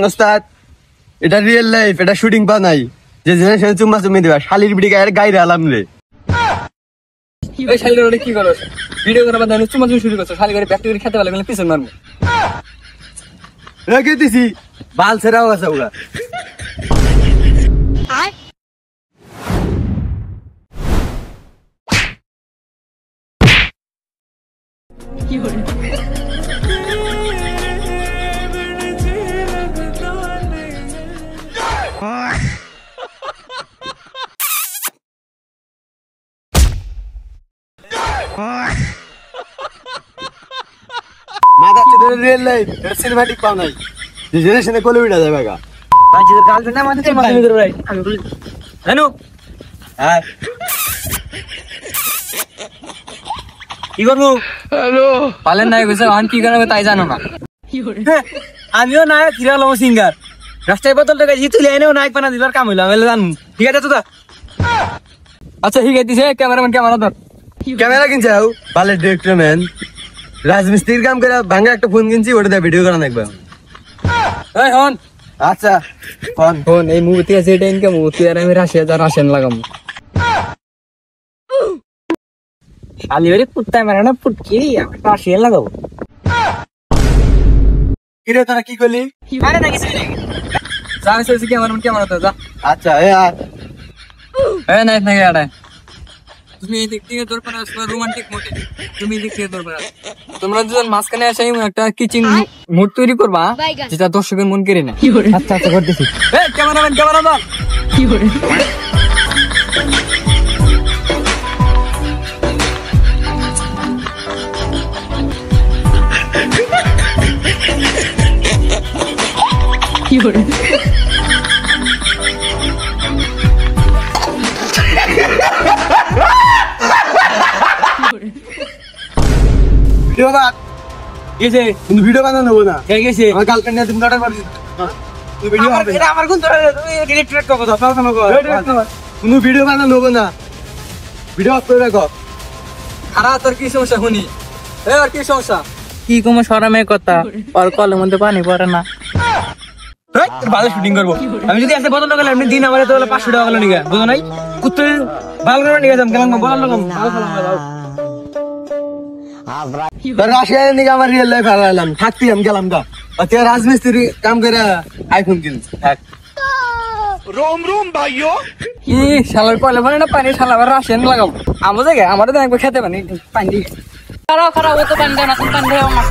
ওস্তাদ এটা real life, এটা শুটিং পা নাই যে জেনারেশন চুম্মা চুম্মি দিবা শালির বিড়ি গায়ের গাইরে আলাম রে। ওই শালির ওটা কি করো ভিডিও করার বাদে চুম্মা চুম্মি শুরু করছো, শালি করে ব্যাকটি করে খেতে পারলে পিছন মারবো রেখে দিছি বাল ছেড়াও আছে ওরা। রিয়েল লাইফ সিনেমাটিক পাও নাই যে জেনারেশনে কোলে উঠা যাবে গা বাচ্চাদের গার্লফ্রেন্ড না মানতে মাথা ভিতরে ভাই আমি বলি জানো হ্যাঁ কি করবো হ্যালো পালেন নাই কইছে আন কি করবে তাই জানো না আমিও নায়ক হিরো আলম সিঙ্গার রাস্তায় বদল টাকা জিতুলে এনেও নায়ক বানা দিবার কাম হইলো আমি জানো ঠিক আছে তো আচ্ছা ঠিক আছে দিছে ক্যামেরাম্যান ক্যামেরা ধর ক্যামেরা কিনছে আও বালের ডিরেক্টর ম্যান রাজমিস্ত্রির কাম করে ভাঙা একটা ফোন কিনছি ওটা দিয়ে ভিডিও করা দেখবা। এই হন আচ্ছা ফোন ফোন এই মুভিতে আছে এটা ইনকাম মুভি আর আমি রাশিয়ান লাগাম আলিওরে পুত্তায় মারা না পুটকি রাশিয়ান লাগাবো কিরে তোরা কি করলি? আরে না কিছু নেই যা হইছে ক্যামেরা তো যা আচ্ছা এ নাই নাই আড়াই তুমি এই দিক থেকে দৌড় পারা আসলে রোমান্টিক মোডে তুমি এই দিক থেকে দৌড় পারা তোমরা দুজন মাঝখানে এসে একটা কিচিং মুড তৈরি করবা যেটা দর্শকের মন কেড়ে নেয়। আচ্ছা আচ্ছা করতেছি এই ক্যামেরাম্যান ক্যামেরা ধর কি করে কি করে ভিডিও বানান গেছে কিন্তু ভিডিও বানানো নেবো না কে গেছে আমার গার্লফ্রেন্ড নিয়ে তুমি অর্ডার করছি তুই ভিডিও হবে এটা আমার কোন তোরা তুমি ডিরেক্টর কো কথা ফালতু কো কোনো ভিডিও বানানো নেবো না ভিডিও অফ করে রাখো। আরে তোর কি সমস্যা শুনি এ আর কি সমস্যা কি কোন শরমের কথা আর কলের মধ্যে পানি পড়ে না ভালো শুটিং করবো আমি যদি এসে বদল গেলে আপনি দিন আমারে তো 500 টাকা গেল নিগা বুঝো নাই কুত্তে ভালো করে নিগা যাম কেমন বলার লোক রাশিয়ার নিকে আমার রিয়েল লাইফ হারালাম থাকতি আমি গেলাম গা আচ্ছা রাজমিস্ত্রি কাম করে আইফোন কিনছি থাক रोम रोम भाइयों কি শালার কলে মানে না পানি শালা আবার রাশিয়ান লাগাবো আমো জায়গা আমারে তো একবার খেতে পানি পানি দি খারাপ খারাপ ও তো পানি দাও না তুমি পানি দাও আমার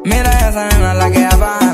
Mira esa nena la que va